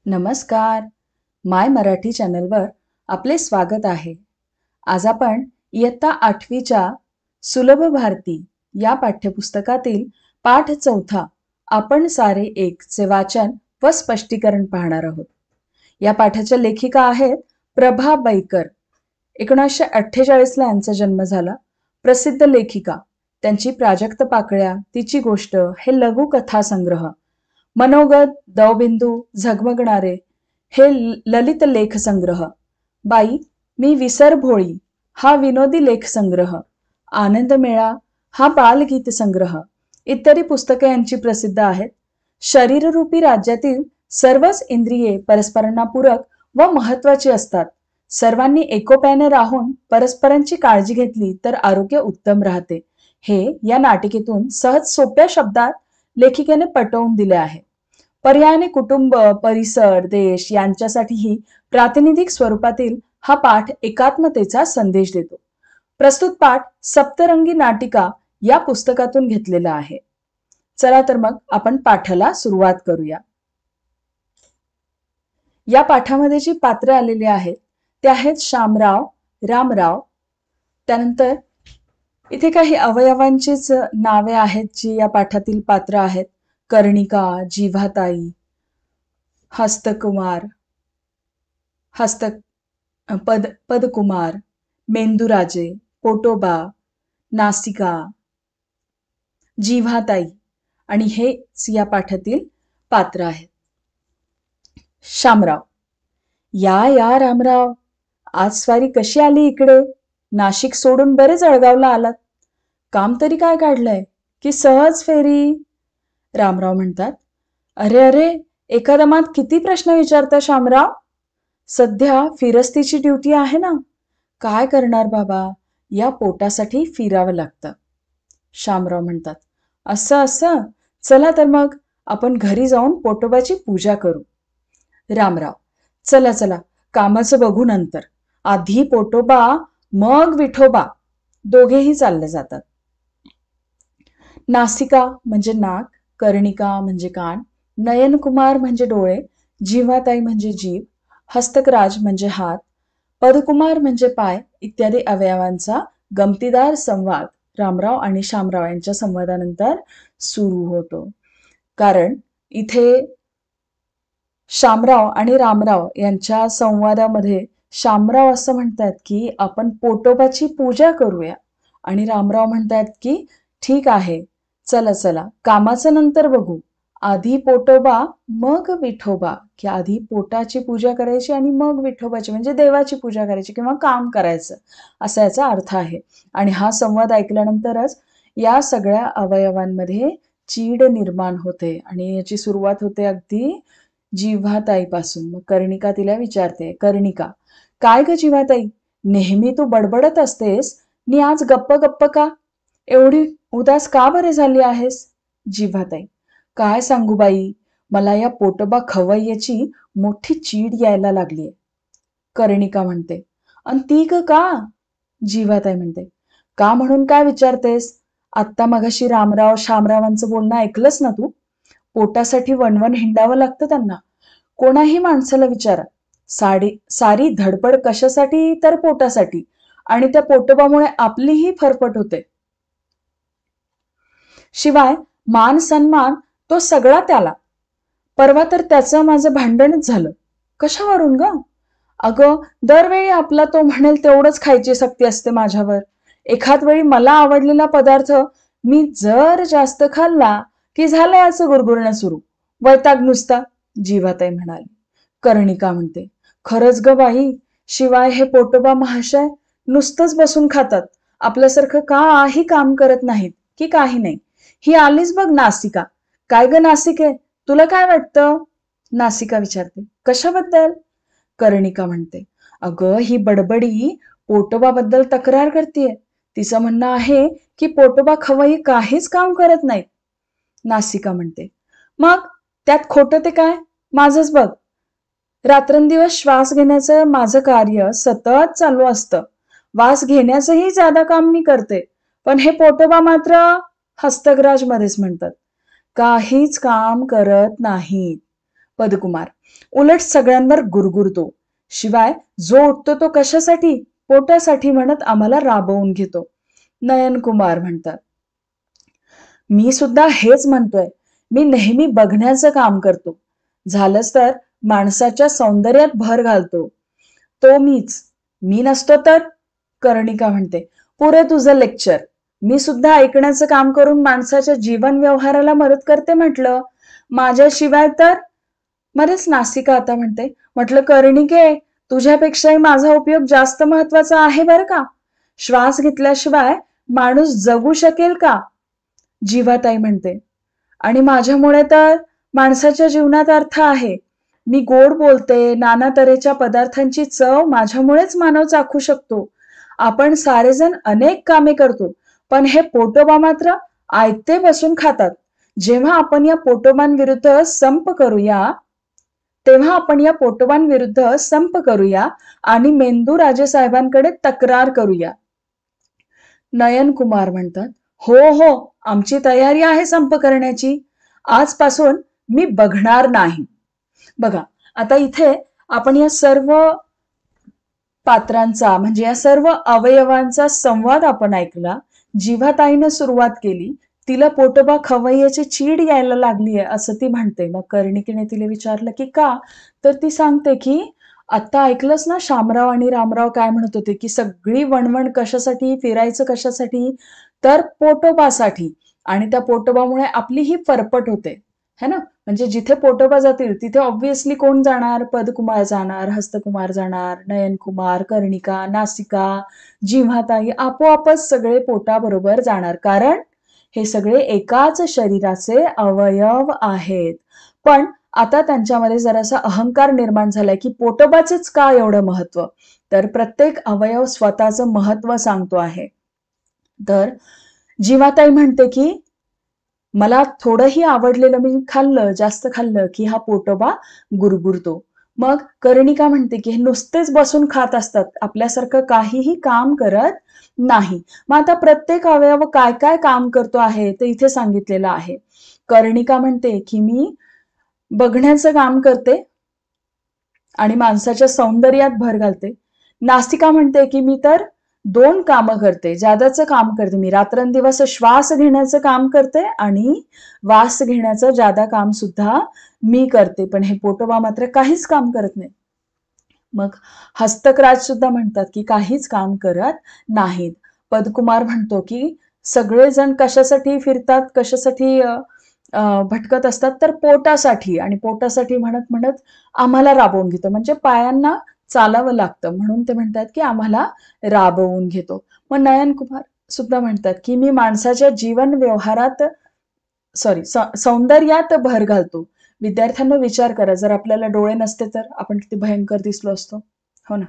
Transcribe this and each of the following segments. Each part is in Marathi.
नमस्कार. माय मराठी चॅनलवर आपले स्वागत आहे. आज आपण इयत्ता 8वीच्या सुलभ भारती या पाठ्यपुस्तकातील पाठ 4 आपण सारे एक चे वाचन व स्पष्टीकरण पाहणार आहोत. या पाठाच्या लेखिका आहेत प्रभा बैकर. 1948 ला यांचा जन्म झाला. प्रसिद्ध लेखिका. त्यांची प्राजक्त पाकळ्या, तिची गोष्ट हे लघु कथा संग्रह, मनोगत, दवबिंदू, झगमगणारे हे ललित लेख संग्रह, बाई मी विसर भोळी हा विनोदी लेख संग्रह, आनंद मेळा हा बालगीत संग्रह इत्यादी पुस्तके यांची प्रसिद्ध आहेत. शरीररूपी राज्यातील सर्वच इंद्रिये परस्परांना पूरक व महत्वाची असतात. सर्वांनी एकोप्याने राहून परस्परांची काळजी घेतली तर आरोग्य उत्तम राहते. हे या नाटिकेतून सहज सोप्या शब्दात लेखिकेने पटवून दिले आहे. पर्यायाने कुटुंब, परिसर, देश यांच्यासाठीही प्रातिनिधिक स्वरूपातील हा पाठ एकात्मतेचा संदेश देतो. प्रस्तुत पाठ सप्तरंगी नाटिका या पुस्तकातून घेतलेला आहे. चला तर मग आपण पाठाला सुरुवात करूया. या पाठामध्ये जी पात्रे आलेली आहेत ते आहेत शामराव, रामराव. त्यानंतर इथे काही अवयवांचीच नावे आहेत जी या पाठातील पात्र आहेत. कर्णिका, जिव्हाताई, हस्तकुमार, पदकुमार, मेंदुराजे, पोटोबा, नासिका, जिव्हाताई आणि हेच या पाठातील पात्र आहेत. शामराव. या रामराव, आज स्वारी कशी आली इकडे? नाशिक सोडून बरे जळगावला आलात. काम तरी काय काढलंय की सहज फेरी? रामराव म्हणतात, अरे एका दमात किती प्रश्न विचारता शामराव? सध्या फिरस्तीची ड्युटी आहे ना. काय करणार बाबा, या पोटासाठी फिरावं लागतं. शामराव म्हणतात, असं चला तर मग आपण घरी जाऊन पोटोबाची पूजा करू. रामराव, चला कामाचं बघू नंतर. आधी पोटोबा मग विठोबा. दोघेही चालले जातात. नासिका म्हणजे नाक, कर्णिका म्हणजे कान, नयनकुमार म्हणजे डोळे, जिव्हाताई म्हणजे जीभ, हस्तकराज म्हणजे हात, पदकुमार म्हणजे पाय इत्यादी अवयवांचा गमतीदार संवाद रामराव आणि शामराव यांच्या संवादानंतर सुरू होतो. कारण इथे शामराव आणि रामराव यांच्या संवादामध्ये शामराव असं म्हणतात की आपण पोटोबाची पूजा करूया आणि रामराव म्हणतात की ठीक आहे, चला कामाचं नंतर बघू. आधी पोटोबा मग विठोबा, की आधी पोटाची पूजा करायची आणि मग विठोबाची म्हणजे देवाची पूजा करायची किंवा काम करायचं, असा याचा अर्थ आहे. आणि हा संवाद ऐकल्यानंतरच या सगळ्या अवयवांमध्ये चीड निर्माण होते आणि याची सुरुवात होते अगदी जिव्हाताईपासून. मग कर्णिका तिला विचारते, कर्णिका, काय ग जिव्हाताई, नेहमी तू बडबडत असतेस नि आज गप्प का? एवढी उदास का बरे झाली आहेस? जिव्हाताई, काय सांगू बाई, मला या पोटोबा खवय्याची मोठी चीड यायला लागलीये. कर्णिका म्हणते, अन ती का? जिव्हाताई म्हणते, का म्हणून काय विचारतेस? आत्ता मगाशी रामराव शामरावांचं बोलणं ऐकलंस ना तू? पोटासाठी वणवण हिंडावं लागतं त्यांना. कोणाही माणसाला विचारा, सारी धडपड कशासाठी? तर पोटासाठी. आणि त्या पोटोबामुळे आपलीही फरफट होते. शिवाय मान सन्मान तो सगळा त्याला. परवा तर त्याचं माझं भांडणच झालं. कशावरून ग? अगं, दरवेळी आपला तो म्हणेल तेवढंच खायची सक्ती असते माझ्यावर. एखाद वेळी मला आवडलेला पदार्थ मी जर जास्त खाल्ला की झालं याचं गुरगुरणं सुरू. वैताग नुसता. जिव्हाताई म्हणाली. कर्णिका म्हणते, खरंच ग बाई, शिवाय हे पोटोबा महाशय नुसतंच बसून खातात. आपल्यासारखं काही काम करत नाहीत की काही नाही. ही आलीच बघ नासिका. काय ग नासिके, तुला काय वाटतं? नासिका विचारते, कशाबद्दल? कर्णिका म्हणते, अगं, ही बडबडी पोटोबाबद्दल तक्रार करतेय. तिचं म्हणणं आहे की पोटोबा खवय्ये काहीच काम करत नाहीत. नासिका म्हणते, मग त्यात खोटं ते काय? माझंच बघ. रात्रंदिवस श्वास घेण्याचं माझं कार्य सतत चालू असतं. वास घेण्याचंही ज्यादा काम मी करते. पण हे पोटोबा मात्र हस्तकराज मध्येच म्हणतात, काहीच काम करत नाहीत. पदकुमार उलट सगळ्यांवर गुरगुरतो. शिवाय जो उठतो तो कशासाठी? पोटासाठी म्हणत आम्हाला राबवून घेतो. नयनकुमार म्हणतात, मी सुद्धा हेच म्हणतोय. मी नेहमी बघण्याचं काम करतो. झालंच तर माणसाच्या सौंदर्यात भर घालतो. तो मीच. मी नसतो तर? कर्णिका म्हणते, पुरे तुझं लेक्चर. मी सुद्धा ऐकण्याचं काम करून माणसाच्या जीवन व्यवहाराला मदत करते म्हटलं. माझ्याशिवाय तर? मध्येच नासिका आता म्हणते, म्हटलं कर्णिके, तुझ्यापेक्षाही माझा उपयोग जास्त महत्वाचा आहे बरं का. श्वास घेतल्याशिवाय माणूस जगू शकेल का? जीवाताई म्हणते, आणि माझ्यामुळे तर माणसाच्या जीवनात अर्थ आहे. मी गोड बोलते, नाना तऱ्हेच्या पदार्थांची चव माझ्यामुळेच मानव चाखू शकतो. आपण सारेजण अनेक कामे करतो, पण हे पोटोबा मात्र आयते बसून खातात. जेव्हा आपण या पोटोबांविरुद्ध संप करूया आणि मेंदू राजेसाहेबांकडे तक्रार करूया. नयन कुमार म्हणतात, हो हो, आमची तयारी आहे संप करण्याची. आजपासून मी बघणार नाही. बघा, आता इथे आपण या सर्व पात्रांचा म्हणजे या सर्व अवयवांचा संवाद आपण ऐकला. जीवाताईने सुरुवात केली. तिला पोटोबा खवय्याची चीड यायला लागलीये असं ती म्हणते. मग कर्णिकीने तिला विचारलं की का? तर ती सांगते की आता ऐकलंस ना, शामराव आणि रामराव काय म्हणत होते की सगळी वणवण कशासाठी, फिरायचं कशासाठी? तर पोटोबासाठी. आणि त्या पोटोबामुळे आपली ही फरफट होते, है ना. म्हणजे जिथे पोटोबा जातील तिथे ऑब्व्हियसली कोण जाणार? पदकुमार जाणार, हस्तकुमार जाणार, नयनकुमार, कर्णिका, नासिका, जिव्हाताई आपोआपच सगळे पोटाबरोबर जाणार. कारण हे सगळे एकाच शरीराचे अवयव आहेत. पण आता त्यांच्यामध्ये जरासा अहंकार निर्माण झालाय की पोटोबाचेच का एवढं महत्व? तर प्रत्येक अवयव स्वतःचं महत्व सांगतो आहे. तर जीवाताई म्हणते की मला थोडंही आवडलेलं मी खाल्लं, जास्त खाल्लं की हा पोटोबा गुरगुरतो. मग कर्णिका म्हणते की हे नुसतेच बसून खात असतात, आपल्यासारखं काहीही काम करत नाही. मग आता प्रत्येक अवयव काय काय काम करतो आहे ते इथे सांगितलेलं आहे. कर्णिका म्हणते की मी बघण्याचं काम करते आणि माणसाच्या सौंदर्यात भर घालते. नासिका म्हणते की मी तर 2 कामं करते, जादाचं काम करते. मी रात्रंदिवस श्वास घेण्याचं काम करते आणि वास घेण्याचं जादा काम सुद्धा मी करते. पण हे पोटोबा मात्र काहीच काम करत नाही. मग हस्तकराज सुद्धा म्हणतात की काहीच काम करत नाहीत. पदकुमार म्हणतो की सगळेजण कशासाठी फिरतात, कशासाठी भटकत असतात? तर पोटासाठी. आणि पोटासाठी म्हणत म्हणत आम्हाला राबवून घेतो. म्हणजे पायांना चालावं लागतं म्हणून ते म्हणतात की आम्हाला राबवून घेतो. मग नयन कुमार सुद्धा म्हणतात की मी माणसाच्या जीवन व्यवहारात सौंदर्यात भर घालतो. विद्यार्थ्यांना विचार करा, जर आपल्याला डोळे नसते तर आपण किती भयंकर दिसलो असतो, हो ना.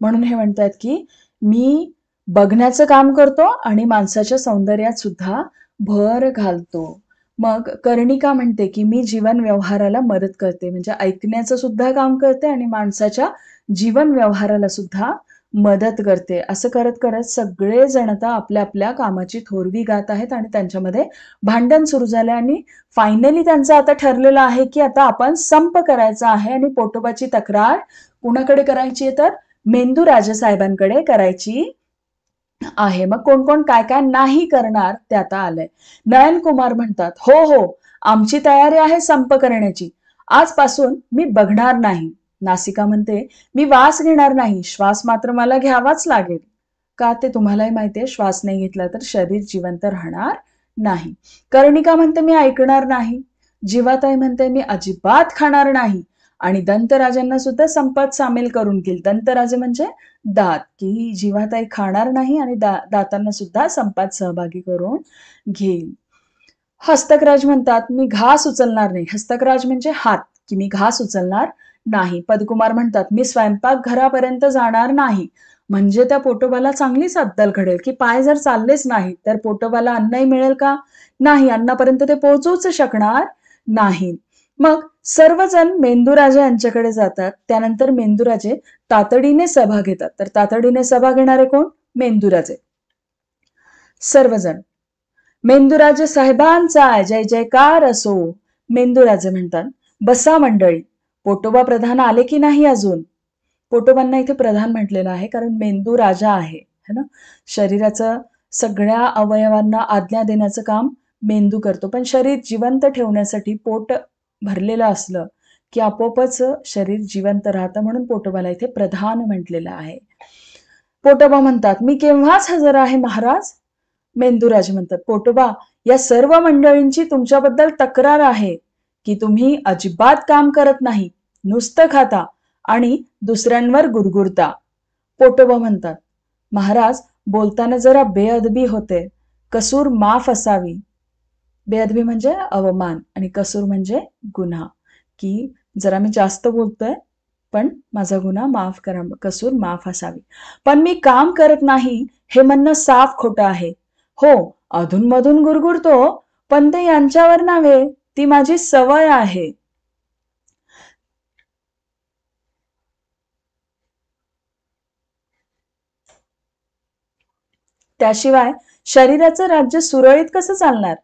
म्हणून हे म्हणतात की मी बघण्याचं काम करतो आणि माणसाच्या सौंदर्यात सुद्धा भर घालतो. मग कर्णिका म्हणते की मी जीवन व्यवहाराला मदत करते. म्हणजे ऐकण्याचं सुद्धा काम करते आणि माणसाच्या जीवन व्यवहाराला सुद्धा मदत करते. असं करत करत सगळे जण आता आपल्या आपल्या कामाची थोरवी गात आहेत आणि त्यांच्यामध्ये भांडण सुरू झालं. आणि फायनली त्यांचं आता ठरलेलं आहे की आता आपण संप करायचा आहे आणि पोटोबाची तक्रार कुणाकडे करायची आहे? तर मेंदू राजेसाहेबांकडे करायची आहे. मग कोण कोण काय काय नाही करणार ते आता आलंय. नयन कुमार म्हणतात, हो हो, आमची तयारी आहे संप करण्याची. आजपासून मी बघणार नाही. नासिका म्हणते, मी वास घेणार नाही, श्वास मात्र मला घ्यावाच लागेल. का? ते तुम्हालाही माहितीये, श्वास नाही घेतला तर शरीर जिवंत राहणार नाही. कर्णिका म्हणते, मी ऐकणार नाही. जीवाताई म्हणते, मी अजिबात खाणार नाही. आणि दंतराजांना सुद्धा संपात सामील करून घेईल. दंतराजे म्हणजे दात, की जीवाताई खाणार नाही आणि दातांना सुद्धा संपात सहभागी करून घेईल. हस्तकराज म्हणतात, मी घास उचलणार नाही. हस्तकराज म्हणजे हात, की मी घास उचलणार नाही. पदकुमार म्हणतात, मी स्वयंपाक घरापर्यंत जाणार नाही. म्हणजे त्या पोटोबाला चांगलीच अद्दल घडेल की पाय जर चाललेच नाही तर पोटोबाला अन्नही मिळेल का? नाही, अन्नापर्यंत ते पोहोचूच शकणार नाही. मग सर्वजण मेंदूराजे यांच्याकडे जातात. त्यानंतर मेंदूराजे तातडीने सभा घेतात. तर तातडीने सभा घेणारे कोण? मेंदूराजे. सर्वजण मेंदूराजे साहेबांचा जय जयकार असो. मेंदूराजे म्हणतात, बसा मंडळी, पोटोबा प्रधान आले की नाही अजून? पोटोबांना इथे प्रधान म्हटलेलं आहे कारण मेंदू राजा आहे है ना. शरीराचं सगळ्या अवयवांना आज्ञा देण्याचं काम मेंदू करतो. पण शरीर जिवंत ठेवण्यासाठी पोट भरलेलं असलं की आपोआपच शरीर जिवंत राहतं, म्हणून पोटोबाला इथे प्रधान म्हटलेलं आहे. पोटोबा म्हणतात, मी केव्हाच हजर आहे महाराज. मेंदूराज म्हणतात, पोटोबा, या सर्व मंडळींची तुमच्याबद्दल तक्रार आहे की तुम्ही अजिबात काम करत नाही, नुसतं खाता आणि दुसऱ्यांवर गुरगुरता. पोटोबा म्हणतात, महाराज, बोलताना जरा बेअदबी होते, कसूर माफ असावी. बेअदबी म्हणजे अवमान आणि कसूर म्हणजे गुन्हा, की जरा मी जास्त बोलतोय पण माझा गुन्हा माफ करा, कसूर माफ असावी. पण मी काम करत नाही हे म्हणणं साफ खोटं आहे. हो, अधूनमधून गुरगुरतो, पण ते यांच्यावर नव्हे, ती माझी सवय आहे. त्याशिवाय शरीराचं राज्य सुरळीत कसं चालणार?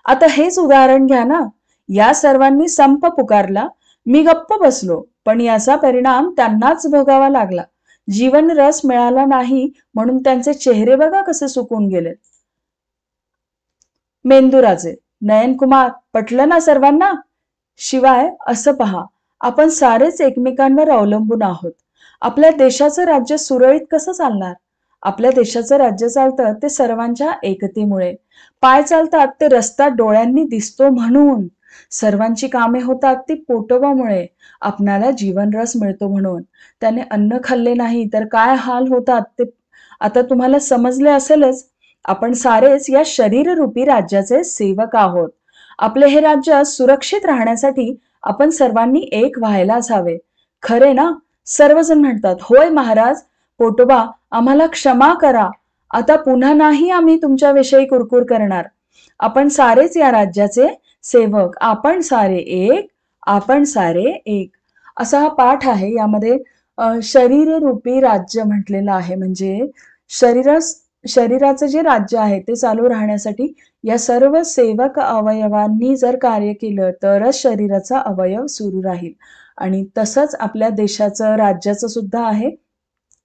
आता हेच उदाहरण घ्या ना. या सर्वांनी संप पुकारला, मी गप्प बसलो, पण याचा परिणाम त्यांनाच भोगावा लागला. जीवन रस मिळाला नाही म्हणून त्यांचे चेहरे बघा कसे सुकून गेले. मेंदूराजे, नयनकुमार, पटलं ना सर्वांना? शिवाय असं पहा, आपण सारेच एकमेकांवर अवलंबून आहोत. आपल्या देशाचं राज्य सुरळीत कसं चालणार? आपल्या देशाचं राज्य चालतं ते सर्वांच्या एकतेमुळे. पाय चालतात ते रस्ता डोळ्यांनी दिसतो म्हणून. सर्वांची कामे होतात ती पोटोबामुळे. आपणाला जीवनरस मिळतो म्हणून. त्याने अन्न खाल्ले नाही तर काय हाल होतात ते आता तुम्हाला समजले असेलच. आपण सारेच या शरीररूपी राज्याचे सेवक आहोत. आपले हे राज्य सुरक्षित राहण्यासाठी आपण सर्वांनी एक व्हायलाच हवे. खरे ना? सर्वजण म्हणतात, होय महाराज. पोटोबा, आम्हाला क्षमा करा. आता पुन्हा नाही आम्ही तुमच्याविषयी कुरकुर करणार. आपण सारेच या राज्याचे सेवक. आपण सारे एक, आपण सारे एक. असा हा पाठ आहे. यामध्ये शरीररूपी राज्य म्हटलेलं आहे. म्हणजे शरीराचं जे राज्य आहे ते चालू राहण्यासाठी या सर्व सेवक अवयवांनी जर कार्य केलं तरच शरीराचा अवयव सुरू राहील. आणि तसंच आपल्या देशाचं राज्याचं सुद्धा आहे.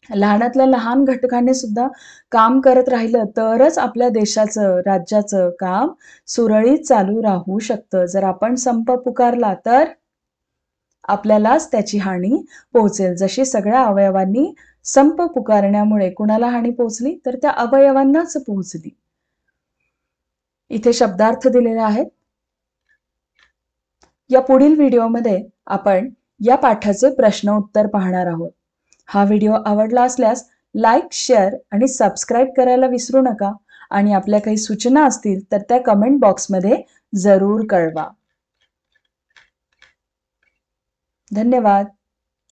लहानातल्या लहान घटकाने सुद्धा काम करत राहिलं तरच आपल्या देशाचं राज्याचं काम सुरळीत चालू राहू शकतं. जर आपण संप पुकारला तर आपल्यालाच त्याची हानी पोहोचेल. जशी सगळ्या अवयवांनी संप पुकारण्यामुळे कुणाला हानी पोहोचली तर त्या अवयवांनाच पोहोचली. इथे शब्दार्थ दिलेले आहेत. या पुढील व्हिडिओमध्ये आपण या पाठाचे प्रश्न उत्तर पाहणार आहोत. हा व्हिडिओ आवडला असल्यास लाईक, शेअर आणि सबस्क्राईब करायला विसरू नका. आणि आपल्या काही सूचना असतील तर त्या कमेंट बॉक्समध्ये जरूर कळवा. धन्यवाद.